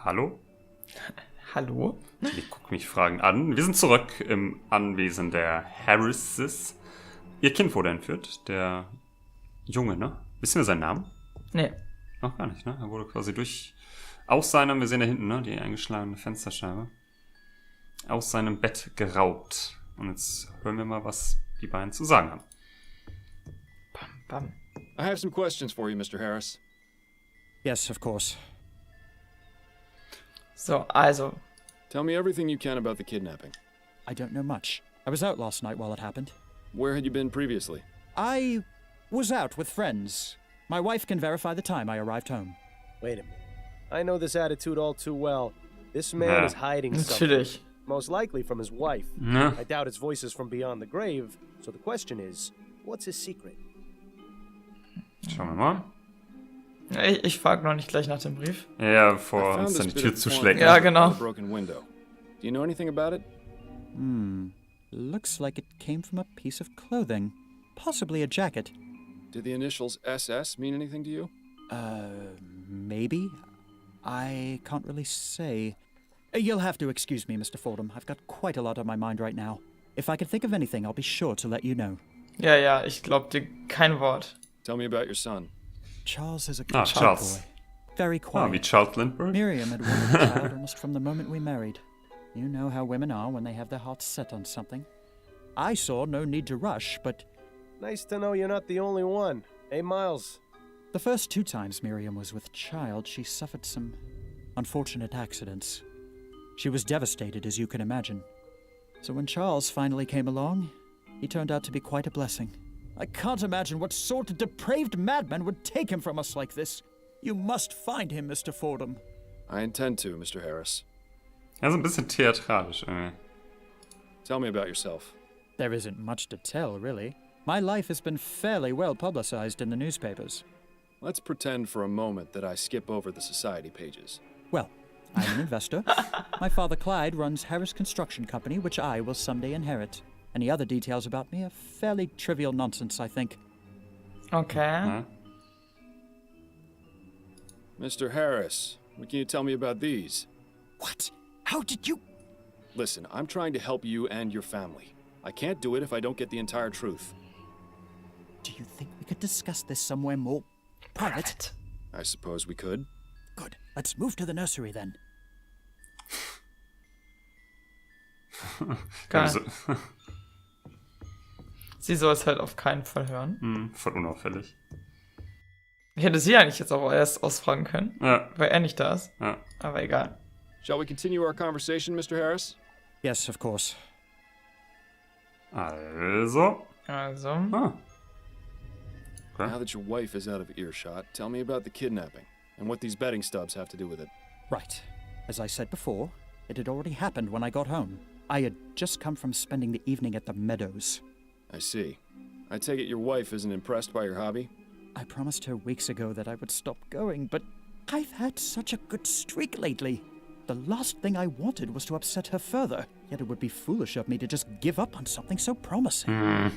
Hallo? Hallo? Ich gucke mich fragend an. Wir sind zurück im Anwesen der Harrises. Ihr Kind wurde entführt, der Junge, ne? Wissen wir seinen Namen? Nee. Noch gar nicht, ne? Er wurde quasi aus seinem, wir sehen da hinten, ne? Die eingeschlagene Fensterscheibe. Aus seinem Bett geraubt. Und jetzt hören wir mal, was die beiden zu sagen haben. Bam, bam. I have some questions for you, Mr. Harris. Yes, of course. So, also. Tell me everything you can about the kidnapping. I don't know much. I was out last night while it happened. Where had you been previously? I was out with friends. My wife can verify the time I arrived home. Wait a minute. I know this attitude all too well. This man is hiding something. Natürlich. Most likely from his wife. Ja. I doubt his voice is from beyond the grave. So the question is, what's his secret? Schauen wir mal. Ich frage noch nicht gleich nach dem Brief. Ja, bevor uns dann die Tür zuschlägt. Ja, genau. Broken window. Do you know anything about it? Looks like it came from a piece of clothing. Possibly a jacket. Did the initials SS mean anything to you? Maybe? I can't really say. You'll have to excuse me, Mr. Fordham. I've got quite a lot on my mind right now. If I can think of anything, I'll be sure to let you know. Ja, ich glaub dir kein Wort. Tell me about your son. Charles is a good Charles. boy. Very quiet. Wie Charles Lindbergh. Miriam had wanted a child almost from the moment we married. You know how women are when they have their hearts set on something. I saw no need to rush, but Nice to know you're not the only one. Hey, Miles. the first 2 times Miriam was with child, she suffered some unfortunate accidents. She was devastated, as you can imagine. So when Charles finally came along, he turned out to be quite a blessing. I can't imagine what sort of depraved madman would take him from us like this. You must find him, Mr. Fordham. I intend to, Mr. Harris. Ja, so ein bisschen theatralisch irgendwie. Tell me about yourself. There isn't much to tell, really. My life has been fairly well publicized in the newspapers. Let's pretend for a moment that I skip over the society pages. Well, I'm an investor. My father Clyde runs Harris Construction Company, which I will someday inherit. Any other details about me are fairly trivial nonsense, I think. Okay. Ja. Mr. Harris, what can you tell me about these? What? How did you... Listen, I'm trying to help you and your family. I can't do it if I don't get the entire truth. Do you think we could discuss this somewhere more private? I suppose we could. Good. Let's move to the nursery then. Geil. Also, Sie soll es halt auf keinen Fall hören. voll unauffällig. Ich hätte sie eigentlich jetzt auch erst ausfragen können, Ja, weil er nicht da ist. ja. Aber egal. Shall we continue our conversation, Mr. Harris? Yes, of course. Also. Also. Ah. Okay. Now that your wife is out of earshot, tell me about the kidnapping and what these betting stubs have to do with it. Right. As I said before, it had already happened when I got home. I had just come from spending the evening at the Meadows. I see. I take it your wife isn't impressed by your hobby? I promised her weeks ago that I would stop going, but I've had such a good streak lately. The last thing I wanted was to upset her further, yet it would be foolish of me to just give up on something so promising.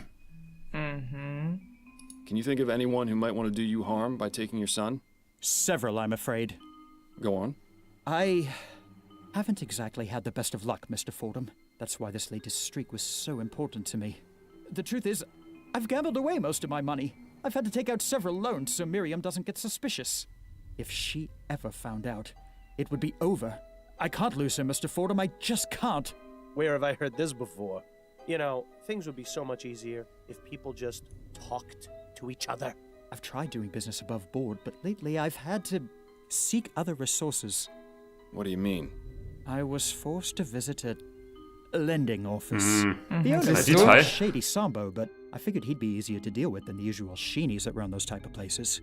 Can you think of anyone who might want to do you harm by taking your son? Several, I'm afraid. Go on. I haven't exactly had the best of luck, Mr. Fordham. That's why this latest streak was so important to me. The truth is, I've gambled away most of my money. I've had to take out several loans so Miriam doesn't get suspicious. If she ever found out, it would be over. I can't lose her, Mr. Fordham. I just can't. Where have I heard this before? You know, things would be so much easier if people just talked to each other. I've tried doing business above board, but lately I've had to seek other resources. What do you mean? I was forced to visit a lending office. The Mhm. owner Siehst is du? a shady Sambo, but I figured he'd be easier to deal with than the usual sheenies that run those type of places.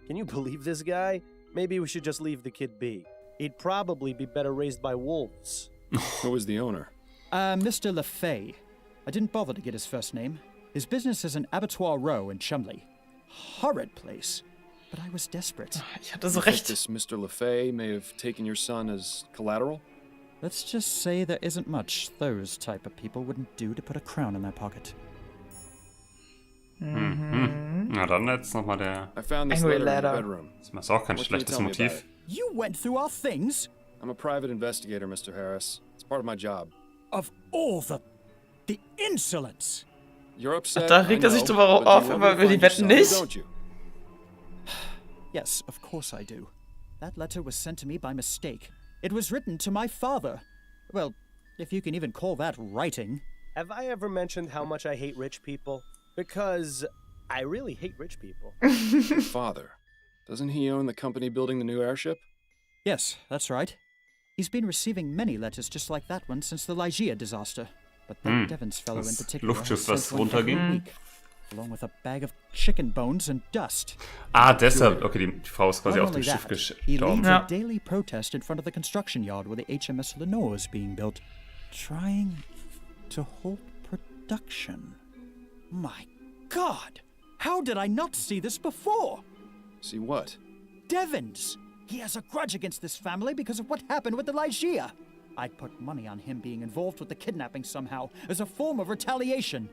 Can you believe this guy? Maybe we should just leave the kid be. He'd probably be better raised by wolves. Who was the owner? Mr. LaFay. I didn't bother to get his first name. His business is an abattoir row in Chumley. Horrid place. But I was desperate. Ich hatte so You think recht. this Mr. LaFay may have taken your son as collateral? Let's just say there isn't much those type of people wouldn't do to put a crown in their pocket. Na dann jetzt nochmal der... I found this Angry letter in your letter. bedroom. Das ist auch kein What can you schlechtes tell me about Motiv. it? You went through our things? I'm a private investigator, Mr. Harris. It's part of my job. Of all the insolence! You're upset. Da regt I sich know, drüber but auf, you want aber me to über die find your Wetten son, nicht. Don't you? Yes, of course I do. That letter was sent to me by mistake. It was written to my father. Well, if you can even call that writing. Have I ever mentioned how much I hate rich people? Because I really hate rich people. Your father. Doesn't he own the company building the new airship? Yes, that's right. He's been receiving many letters just like that one since the Ligeia disaster. But that Devons fellow in Das particular Luftschiff, has was sent one every runterging. week, along with a bag of chicken bones and dust. Deshalb. Okay, die Frau ist quasi Not auf dem only Schiff that, he gestorben. leads Ja. a daily protest in front of the construction yard where the HMS Lenore is being built, trying to halt production. My God! How did I not see this before? See what? Devons! He has a grudge against this family because of what happened with the Ligeia. I'd put money on him being involved with the kidnapping somehow, as a form of retaliation.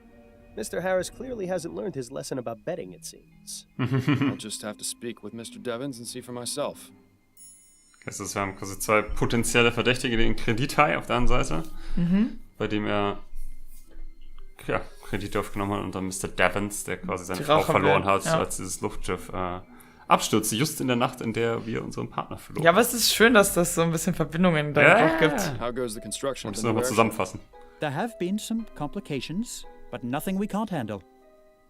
Mr. Harris clearly hasn't learned his lesson about betting, it seems. I'll just have to speak with Mr. Devons and see for myself. Das ist, wir haben quasi zwei potenzielle Verdächtige, den Kredithai auf der anderen Seite, bei dem er Kredite aufgenommen hat, und dann Mr. Devons, der quasi seine Die Frau Raucher verloren will, hat, ja. als dieses Luftschiff abstürzte, just in der Nacht, in der wir unseren Partner verloren. Ja, aber es ist schön, dass das so ein bisschen Verbindungen da noch gibt. How goes the construction of Muss the ich new nochmal airship? zusammenfassen. There have been some complications, but nothing we can't handle.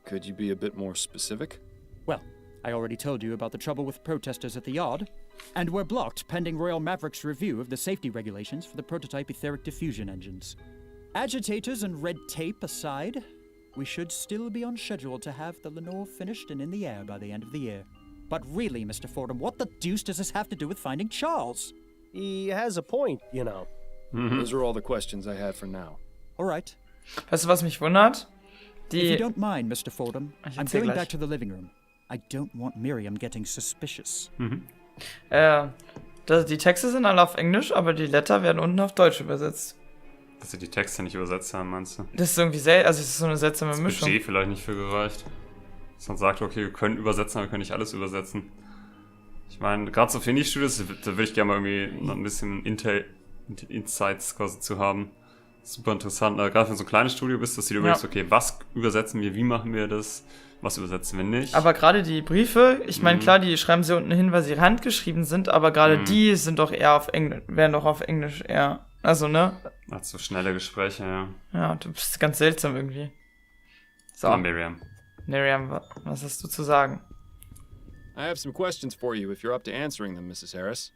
Could you be a bit more specific? Well, I already told you about the trouble with protesters at the yard, and we're blocked pending Royal Maverick's review of the safety regulations for the prototype etheric diffusion engines. Agitators and red tape aside, we should still be on schedule to have the Lenore finished and in the air by the end of the year. But really, Mr. Fordham, what the deuce does this have to do with finding Charles? He has a point, you know. Those are all the questions I had for now. All right. Weißt du, was mich wundert? If you Die. don't mind, Mr. Fordham, Ich I'm erzähl going gleich. back to the living room. I don't want Miriam getting suspicious. Die Texte sind alle auf Englisch, aber die Letter werden unten auf Deutsch übersetzt. Dass sie die Texte nicht übersetzt haben, meinst du? Das ist irgendwie also es ist so eine seltsame Das Mischung. Budget vielleicht nicht für gereicht. Dass man sagt, okay, wir können übersetzen, aber wir können nicht alles übersetzen. Ich meine, gerade so für Indie-Studios, da würde ich gerne mal irgendwie noch ein bisschen Insights quasi zu haben. Super interessant. Gerade wenn du so ein kleines Studio bist, dass du dir überlegst, okay, was übersetzen wir, wie machen wir das, was übersetzen wir nicht. Aber gerade die Briefe, ich meine, klar, die schreiben sie unten hin, weil sie handgeschrieben sind, aber gerade die sind doch eher auf Englisch, werden doch auf Englisch eher. Also, ne? So schnelle Gespräche, ja. Ja, du bist ganz seltsam irgendwie. So, So, Miriam. Miriam, was hast du zu sagen? I have some questions for you if you're up to answering them, Mrs. Harris.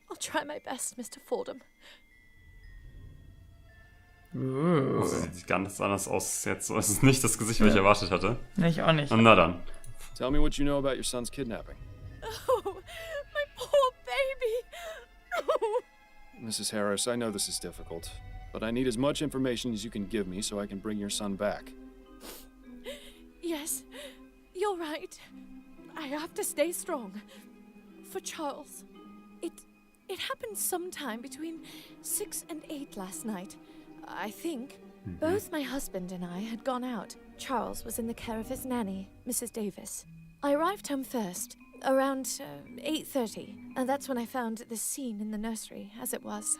I'll try my best, Mr. Fordham. Das sieht ganz anders aus jetzt. So ist es nicht das Gesicht, was ich erwartet hatte. Nee, ich auch nicht. Und na dann. Tell me what you know about your son's kidnapping. Oh, my poor baby. Mrs. Harris, I know this is difficult, but I need as much information as you can give me so I can bring your son back. Yes, you're right. I have to stay strong. For Charles. It happened sometime between 6 and 8 last night. I think. Both my husband and I had gone out. Charles was in the care of his nanny, Mrs. Davis. I arrived home first, around 8:30, and that's when I found this scene in the nursery, as it was.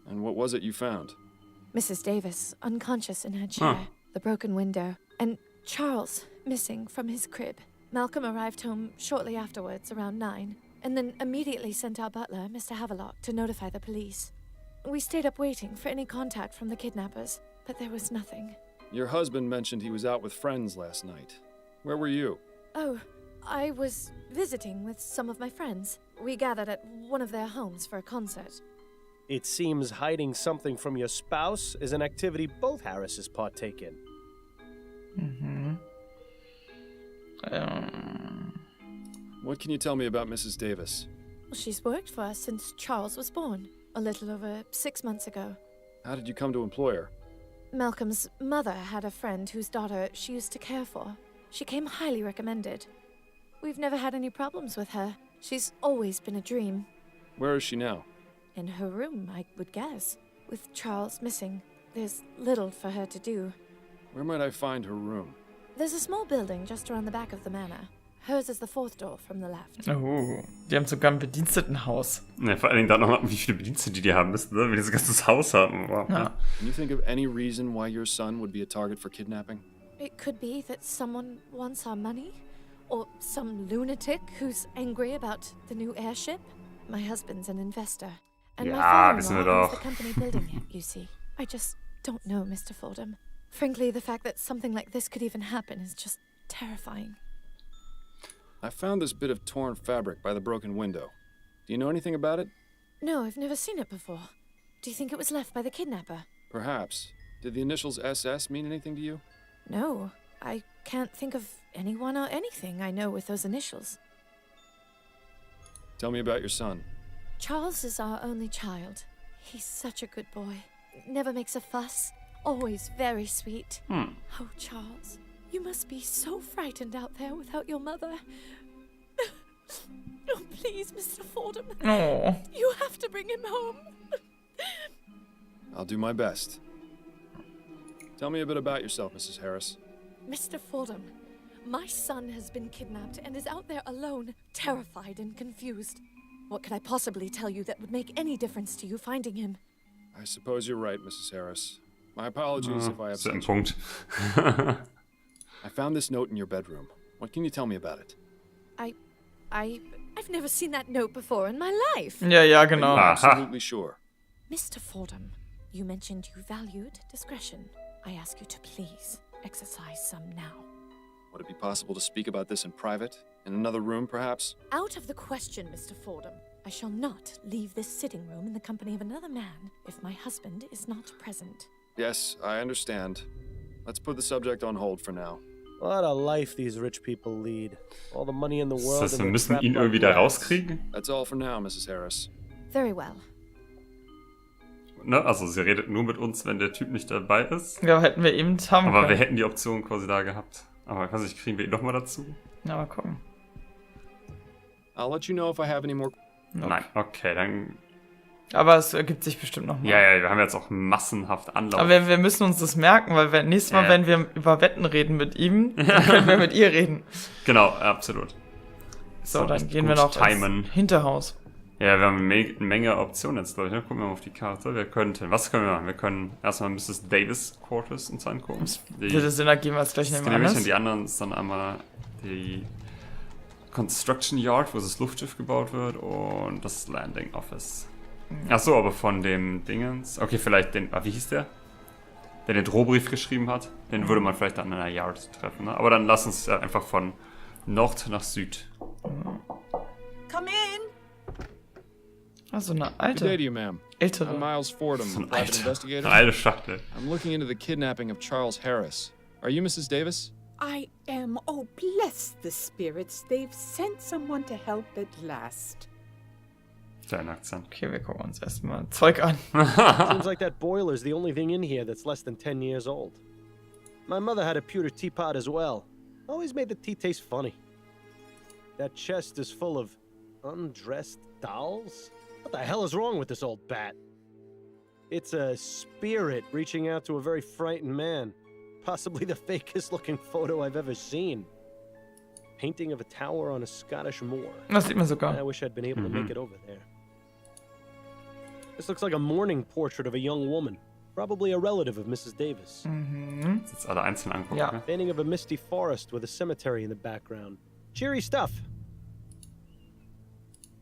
And what was it you found? Mrs. Davis, unconscious in her chair, Huh. the broken window, and Charles missing from his crib. Malcolm arrived home shortly afterwards, around 9, and then immediately sent our butler, Mr. Havelock, to notify the police. We stayed up waiting for any contact from the kidnappers, but there was nothing. Your husband mentioned he was out with friends last night. Where were you? Oh, I was visiting with some of my friends. We gathered at one of their homes for a concert. It seems hiding something from your spouse is an activity both Harrises partake in. What can you tell me about Mrs. Davis? Well, she's worked for us since Charles was born, a little over 6 months ago. How did you come to employ her? Malcolm's mother had a friend whose daughter she used to care for. She came highly recommended. We've never had any problems with her. She's always been a dream. Where is she now? In her room, I would guess. With Charles missing, there's little for her to do. Where might I find her room? There's a small building just around the back of the manor. Hers is the fourth door from the left. Oh, die haben sogar ein Bedienstetenhaus. Ne, vor allen Dingen dann noch, wie viele Bedienstete die haben müssen, ne? Wie die das ganze Haus haben. Wow. Ja. Can you think of any reason why your son would be a target for kidnapping? It could be that someone wants our money, or some lunatic who's angry about the new airship. My husband's an investor, and my Ja, wissen wir father-in-law owns doch. the company building it, you see. I just don't know, Mr. Fordham. Frankly, the fact that something like this could even happen is just terrifying. I found this bit of torn fabric by the broken window. Do you know anything about it? No, I've never seen it before. Do you think it was left by the kidnapper? Perhaps. Did the initials SS mean anything to you? No, I can't think of anyone or anything I know with those initials. Tell me about your son. Charles is our only child. He's such a good boy. Never makes a fuss. Always very sweet. Oh, Charles, you must be so frightened out there without your mother. Oh, please, Mr. Fordham. Oh. You have to bring him home. I'll do my best. Tell me a bit about yourself, Mrs. Harris. Mr. Fordham, my son has been kidnapped and is out there alone, terrified and confused. What could I possibly tell you that would make any difference to you finding him? I suppose you're right, Mrs. Harris. My apologies if I Das ist ein upset you. Punkt. I found this note in your bedroom. What can you tell me about it? I've never seen that note before in my life. Ja, genau. Ah. Absolutely sure. Mr. Fordham, you mentioned you valued discretion. I ask you to please exercise some now. Would it be possible to speak about this in private? In another room, perhaps? Out of the question, Mr. Fordham. I shall not leave this sitting room in the company of another man if my husband is not present. Yes, I understand. Let's put the subject on hold for now. What a life these rich people lead. All the money in the world. Das heißt, wir and they're müssen trapped ihn like irgendwie da rats. rauskriegen. That's all for now, Mrs. Harris. Very well. Ne? Also sie redet nur mit uns, wenn der Typ nicht dabei ist. Ja, hätten wir eben haben Aber wir können. hätten die Option quasi da gehabt. Aber ich weiß nicht, kriegen wir ihn nochmal dazu? Ja, mal gucken. I'll let you know if I have any more. Nope. Nein, okay, dann... Aber es ergibt sich bestimmt noch mal. Ja, wir haben jetzt auch massenhaft Anlauf. Aber wir müssen uns das merken, weil nächstes Mal, Ja. wenn wir über Wetten reden mit ihm, dann können wir mit ihr reden. Genau, absolut. So, dann echt gehen wir gut noch timen. ins Hinterhaus. Ja, wir haben eine Menge Optionen jetzt, glaube ich. Ne? Gucken wir mal auf die Karte. Was können wir machen? Wir können erstmal Mrs. Davis Quarters uns angucken. Würde Sinn ergeben, als gleich das nebenan nämlich und ist. die anderen ist dann einmal die Construction Yard, wo das Luftschiff gebaut wird, und das Landing Office. Achso, aber von dem Dingens. Okay, vielleicht den. Wie hieß der? Der den Drohbrief geschrieben hat. Den würde man vielleicht an einer Yard treffen. Ne? Aber dann lass uns einfach von Nord nach Süd. Come in. Also eine Good day to alte, you, ma'am. I'm ältere. Miles Fordham, So ein private alter, investigator. eine alte Schachtel. I'm looking into the kidnapping of Charles Harris. Are you Mrs. Davis? I am. Oh, bless the spirits. They've sent someone to help at last. Dein Akzent. Okay, wir gucken uns erstmal Zeug an. Seems like that boiler's the only thing in here that's less than 10 years old. My mother had a pewter teapot as well. Always made the tea taste funny. That chest is full of undressed dolls? What the hell is wrong with this old bat? It's a spirit reaching out to a very frightened man. Possibly the fakest looking photo I've ever seen. Painting of a tower on a Scottish moor. Das sieht man I sogar. wish I'd been able to make it over there. This looks like a mourning portrait of a young woman. Probably a relative of Mrs. Davis. Mhm. Jetzt alle einzeln angucken. Ja. Ne? Painting of a misty forest with a cemetery in the background. Cheery stuff.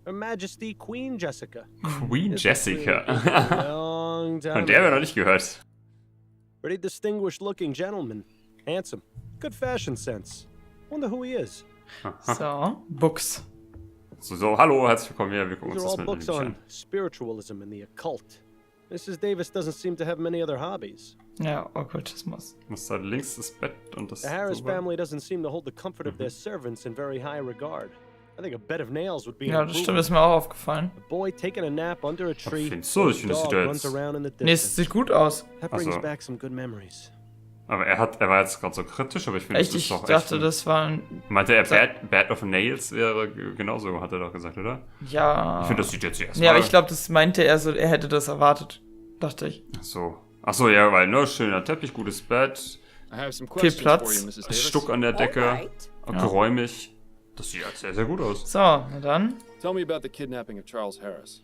Her Majesty Queen Jessica. Queen This was created Jessica. a long time Von der haben wir ago. noch nicht gehört. Pretty distinguished looking gentleman. Handsome. Good fashion sense. Wonder who he is. So, Books. So, hallo, herzlich willkommen. Ja, wir gucken These uns are das all mit books an. on spiritualism and the occult. Mrs. Davis doesn't seem to have many other hobbies. Ja, Okkultismus. Muss da links das Bett und das The Harris Sofa. family doesn't seem to hold the comfort of their servants in very high regard. I think a bed of nails would be an Ja, das stimmt, improvement. ist mir auch aufgefallen. A boy taking a nap under a tree. findest du? Ich a finde, das dog sieht ja runs jetzt- around in the Nee, es distance. sieht gut aus. That brings Also- back some good memories. Aber er war jetzt gerade so kritisch, aber ich finde, Echt, das ist ich doch dachte, echt. das war ein. Meinte er, Bad of Nails wäre genauso, hat er doch gesagt, oder? Ja. Ich finde, das sieht jetzt erstmal. Nee, aber ich glaube, das meinte er so, er hätte das erwartet. Dachte ich. Achso, ja, weil, ne, schöner Teppich, gutes Bett, I have some Viel questions for Platz. you, Mrs. Davis. Stuck an der Decke, All right. geräumig. Das sieht sehr, sehr gut aus. So, na dann. Tell me about the kidnapping of Charles Harris.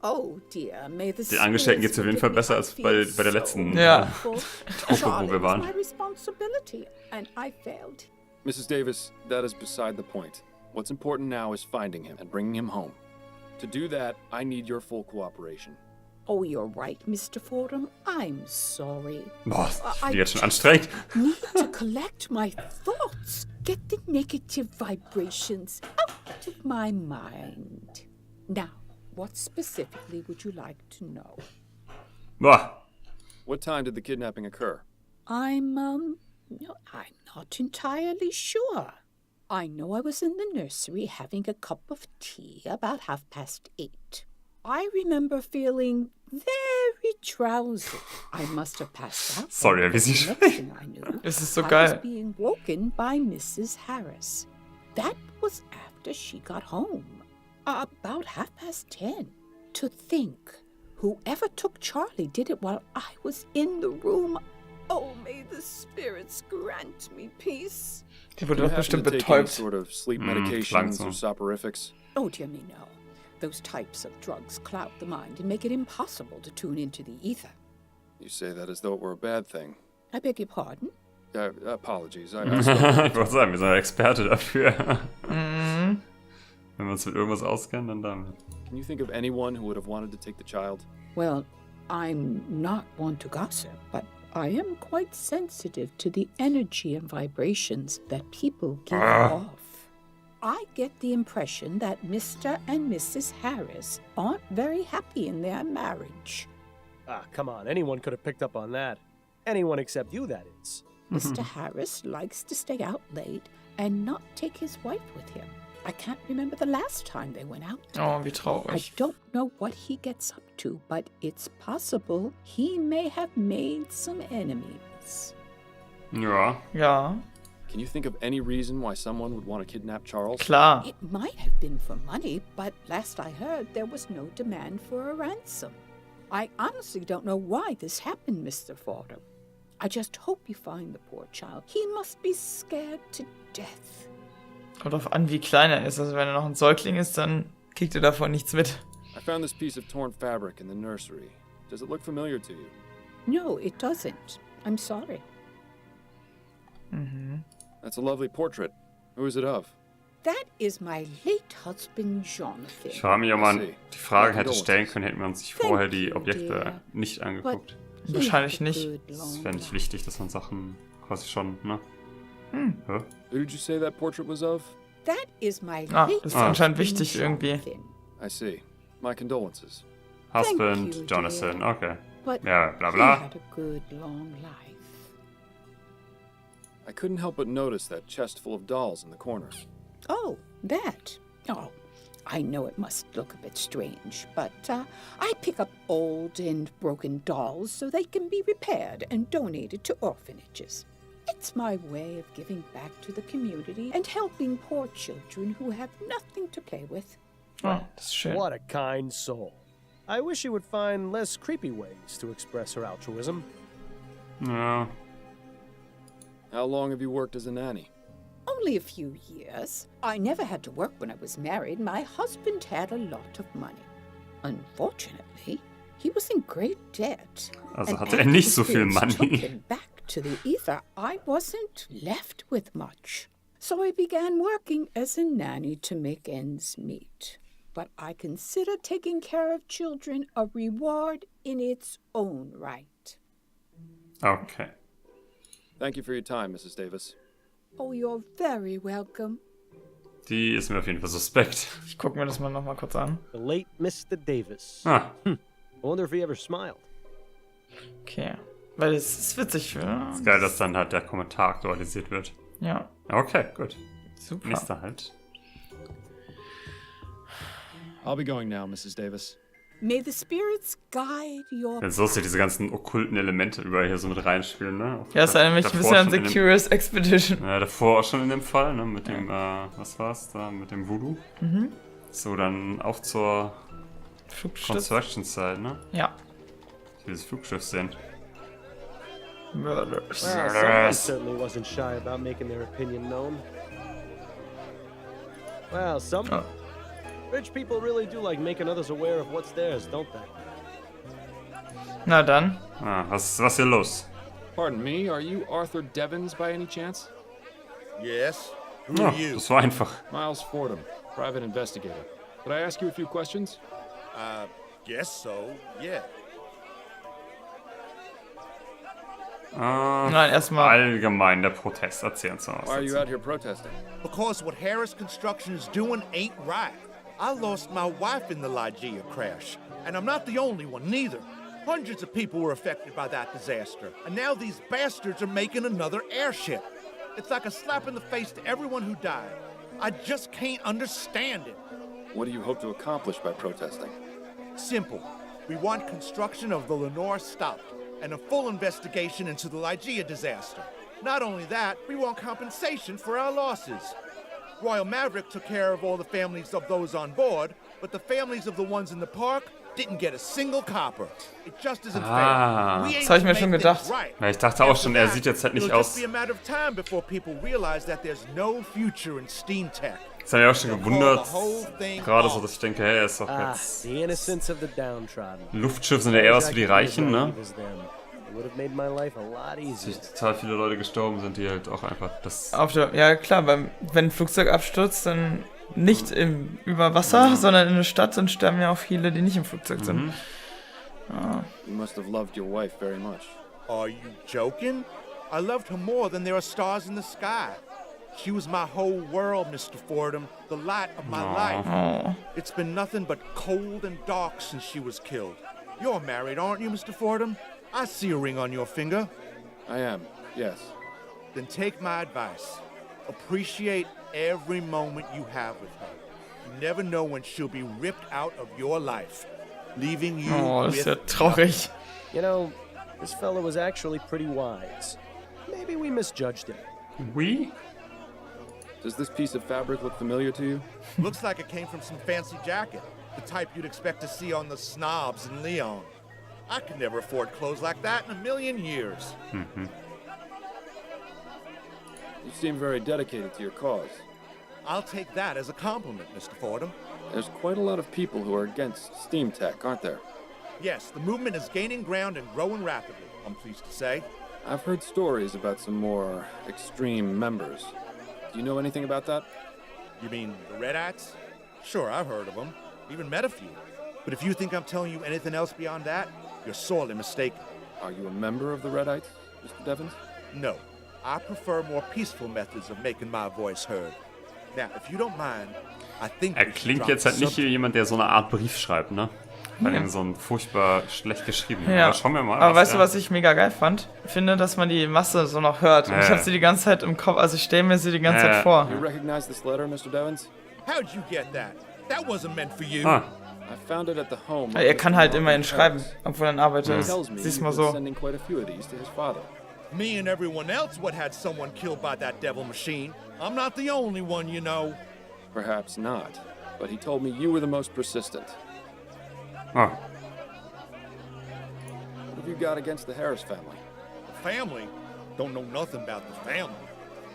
Oh dear, may the Den Angestellten geht's auf jeden Fall besser als bei der letzten Truppe, wo wir waren. my responsibility, and I failed. Mrs. Davis, that is beside the point. What's important now is finding him and bringing him home. To do that, I need your full cooperation. Oh, you're right, Mr. Fordham. I'm sorry. Boah, das ist jetzt schon anstrengend. Need to collect my thoughts. Get the negative vibrations out of my mind. Now, what specifically would you like to know? Boah. What time did the kidnapping occur? I'm not entirely sure. I know I was in the nursery having a cup of tea about 8:30. I remember feeling very drowsy. I must have passed out. Sorry, wie sie Next thing I knew, Das ist so I was geil. being woken by Mrs. Harris. That was after she got home. About 10:30. To think, whoever took Charlie did it while I was in the room. Oh, may the spirits grant me peace. Die Do wurde you doch happen bestimmt to take any betäubt. sort of sleep klang medications so. or soporifics? Oh, dear me, no. Those types of drugs cloud the mind and make it impossible to tune into the ether. You say that as though it were a bad thing. I beg your pardon? Apologies. Ich wollte sagen, wir sind Experte dafür. Wenn wir uns mit irgendwas auskennen, dann damit. Can you think of anyone who would have wanted to take the child? Well, I'm not one to gossip, but I am quite sensitive to the energy and vibrations that people give off. I get the impression that Mr. and Mrs. Harris aren't very happy in their marriage. Ah, come on. Anyone could have picked up on that. Anyone except you, that is. Mr. Harris likes to stay out late and not take his wife with him. I can't remember the last time they went out. Oh, wie I traurig. don't know what he gets up to, but it's possible he may have made some enemies. Ja. Ja, Can you think of any reason why someone would want to kidnap Charles? klar. It might have been for money, but last I heard, there was no demand for a ransom. I honestly don't know why this happened, Mr. Fordham. I just hope you find the poor child. He must be scared to death. Kommt drauf an, wie klein er ist. Also wenn er noch ein Säugling ist, dann kriegt er davon nichts mit. I found this piece of torn fabric in the nursery. Does it look familiar to you? No, it doesn't. I'm sorry. That's a lovely portrait. Who is it of? That is my late husband, Jonathan. Ich frage mich, ob man I see. die Frage hätte stellen können, hätten wir uns sich vorher die Objekte dear. nicht angeguckt. He Wahrscheinlich had a nicht. good Das long wäre nicht life. wichtig, dass man Sachen quasi schon, ne? Ja. Who did you say that portrait was of? That is my Ah, late das ist anscheinend husband, wichtig irgendwie. Jonathan. I see. My condolences. Husband, you, Jonathan, dear. okay. But Ja, bla he bla. had a good long life. I couldn't help but notice that chest full of dolls in the corner. Oh, that. Oh, I know it must look a bit strange, but I pick up old and broken dolls so they can be repaired and donated to orphanages. It's my way of giving back to the community and helping poor children who have nothing to play with. Oh, das ist schön. What a kind soul. I wish she would find less creepy ways to express her altruism. Ja. How long have you worked as a nanny? Only a few years. I never had to work when I was married. My husband had a lot of money. Unfortunately, he was in great debt. Also And hatte er after nicht the so viel spirits took Money. him back to the ether, I wasn't left with much. So I began working as a nanny to make ends meet. But I consider taking care of children a reward in its own right. Okay. Thank you for your time, Mrs. Davis. Oh, you're very welcome. Die ist mir auf jeden Fall suspekt. Ich gucke mir das mal nochmal kurz an. The late Mr. Davis. Ah, I wonder if he ever smiled. Okay. Weil es ist witzig für. ist geil, dass dann halt der Kommentar aktualisiert wird. Ja, Okay, gut. super. Nächster halt. I'll be going now, Mrs. Davis. May the spirits guide your Wenn so ist ja diese ganzen okkulten Elemente überall hier so mit reinspielen, ne? Auch Ja, ist nämlich ein davor bisschen an schon in The dem- Curious Expedition. Ja, davor auch schon in dem Fall, ne? Mit dem, was war's da? Mit dem Voodoo. So, dann auch zur Flugschiff. Construction Site, ne? Ja. Dieses Flugschiff sehen. Murders. Well, someone certainly wasn't shy about making their opinion known. Well, some Oh. rich people really do like making others aware of what's theirs, don't they? Na dann. Ah, was hier los? Pardon me, are you Arthur Devons by any chance? Yes. Who Oh, are you? das war einfach. Miles Fordham, private investigator. Could I ask you a few questions? Guess so. Yeah. Nein, erstmal. Allgemein der Protest. Erzähl uns noch Why are was. you out here protesting? Because what Harris Construction is doing ain't right. I lost my wife in the Lygia crash, and I'm not the only one, neither. Hundreds of people were affected by that disaster, and now these bastards are making another airship. It's like a slap in the face to everyone who died. I just can't understand it. What do you hope to accomplish by protesting? Simple. We want construction of the Lenore stopped, and a full investigation into the Lygia disaster. Not only that, we want compensation for our losses. Royal Maverick took care of all the families of those on board, but the families of the ones in the park didn't get a single copper. It just isn't Ah. fair. We aim Das hab ich to mir schon make things gedacht. right. Ja, ich dachte auch schon, er After sieht jetzt halt that, nicht it'll aus. just be a matter of time before people realize that there's no future in steam tech. Das habe ich auch schon They'll gewundert. call the whole thing Gerade so, off. dass ich denke, hey, er ist doch Ah, jetzt. the innocence of the downtrodden. Luftschiffe sind ja eher was für die Reichen, ne? It would have made my life a lot easier. Total viele Leute gestorben sind, die halt auch einfach das. Ja, klar, wenn ein Flugzeug abstürzt, dann nicht über Wasser, sondern in der Stadt, dann sterben ja auch viele, die nicht im Flugzeug sind. You must have loved your wife very much. Are you joking? I loved her more than there are stars in the sky. She was my whole world, Mr. Fordham, the light of my life. Oh. It's been nothing but cold and dark since she was killed. You're married, aren't you, Mr. Fordham? I see a ring on your finger. I am, yes. Then take my advice. Appreciate every moment you have with her. You never know when she'll be ripped out of your life, leaving you Oh, das ist ja with traurig. You know, this fellow was actually pretty wise. Maybe we misjudged him. Oui? Does this piece of fabric look familiar to you? Looks like it came from some fancy jacket, the type you'd expect to see on the snobs in Leon. I could never afford clothes like that in a million years. You seem very dedicated to your cause. I'll take that as a compliment, Mr. Fordham. There's quite a lot of people who are against steam tech, aren't there? Yes, the movement is gaining ground and growing rapidly, I'm pleased to say. I've heard stories about some more extreme members. Do you know anything about that? You mean the Redites? Sure, I've heard of them. Even met a few. But if you think I'm telling you anything else beyond that, you're sorely mistaken. Are you a member of the Redites, Mr. Devons? No, I prefer more peaceful methods of making my voice heard. Now, if you don't mind, I think Er we should klingt drop jetzt halt the nicht wie subject. jemand, der so eine Art Brief schreibt, ne? Weil ihm so ein furchtbar schlecht geschrieben. Ja. Aber schauen wir mal. Aber weißt du, er- was ich mega geil fand? Ich finde, dass man die Masse so noch hört. Und ich habe sie die ganze Zeit im Kopf, also ich stelle mir sie die ganze Zeit vor. You recognize this letter, Mr. Devons? How'd you get that? That wasn't meant for you. Ah, I found it at the home. Er of kann Mr. halt Martin immerhin schreiben, Harris. obwohl er ein Arbeiter He ist. tells me Siehst you've mal been so. sending quite a few of these to his father. Me and everyone else would had someone killed by that devil machine. I'm not the only one, you know. Perhaps not, but he told me you were the most persistent. ah. What have you got against the Harris family? The family? Don't know nothing about the family.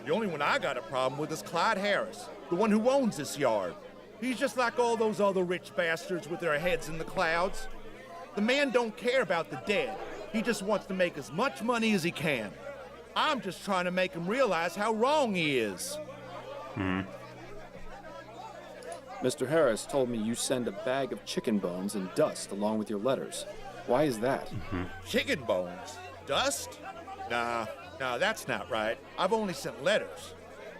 The only one I got a problem with is Clyde Harris, the one who owns this yard. He's just like all those other rich bastards with their heads in the clouds. The man don't care about the dead. He just wants to make as much money as he can. I'm just trying to make him realize how wrong he is. Mr. Harris told me you send a bag of chicken bones and dust along with your letters. Why is that? Chicken bones? Dust? Nah, that's not right. I've only sent letters.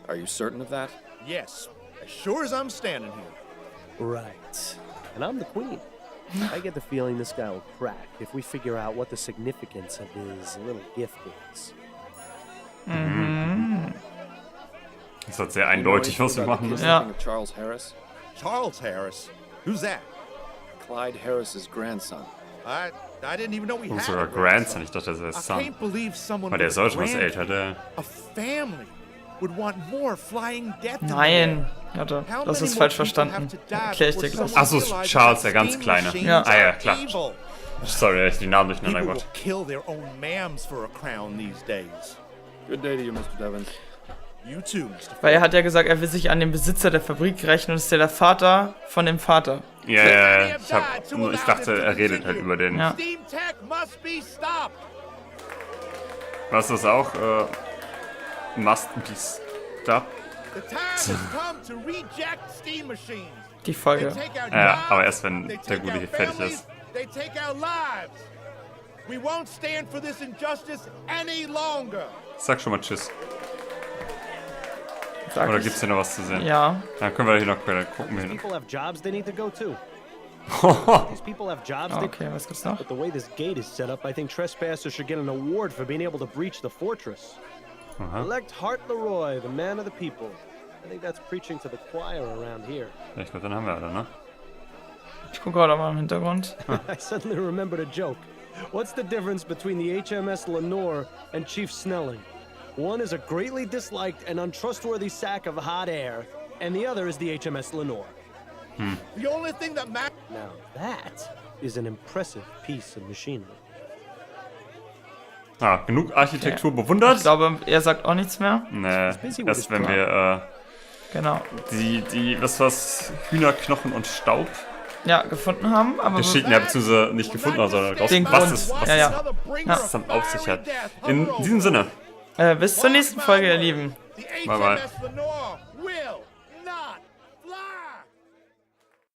Are you certain of that? Yes, as sure as I'm standing here. Right. And I'm the queen. I get the feeling this guy will crack if we figure out what the significance of his little gift is. Das hat sehr You know eindeutig, was wir anything about machen the müssen. Ja. kidnapping of Charles Harris? Charles Harris? Who's that? Clyde Harris's grandson. I didn't even know we Und had sogar a Grandson, ich dachte, das I ist Son. can't believe someone Weil der with ist auch schon was grand- älter, der. A family would want more flying death than Nein, that. warte, How das many ist more falsch people have verstanden. to die Erkläre ich dir before gleich. someone Ach so, realizes Charles, that der ganz steam Kleine. machines Ja. Ah ja, are klar. evil. Sorry, ich die Namen durcheinander People will gebracht. kill their own mams for a crown these days. Good day to you, Mr. Devons. You too, Mr. Weil er hat ja gesagt, er will sich an den Besitzer der Fabrik rächen und ist ja der Vater von dem Vater. Ja. Ich dachte, er redet halt über den. Ja. Steam tech must be stopped. Was ist auch? Must be stopped. The time has come to reject steam machines. Die Folge. They take our Ja, jobs, aber erst wenn they der take Gute our hier fertig families, ist. They take our lives. We won't stand for this injustice any longer. Sag schon mal Tschüss. Sag Oder ich. gibt's hier noch was zu sehen? Ja. Dann können wir hier noch gucken. These people have jobs they need to go to. These people have jobs they... Okay, was gibt's noch? But the way this gate is set up, I think trespassers should get an award for being able to breach the fortress. Elect Hart Leroy, the man of the people. I think that's preaching to the choir around here. Ich glaube, dann haben wir alle, ne? Ich gucke gerade mal im Hintergrund. I suddenly remembered a joke. What's the difference between the HMS Lenore and Chief Snelling? One is a greatly disliked and untrustworthy sack of hot air, and the other is the HMS Lenore. The only thing that matters. Now that is an impressive piece of machinery. Genug Architektur bewundert. Ich glaube, er sagt auch nichts mehr. Nee, erst wenn wir, Genau. was, Hühnerknochen und Staub Ja, gefunden haben, aber... Geschichten, ja, beziehungsweise nicht gefunden haben, sondern raus, Den was Grund. es Ja. was es dann auf sich hat. In diesem Sinne. Bis zur nächsten Folge, ihr Lieben. The Bye, bye. HMS Lenore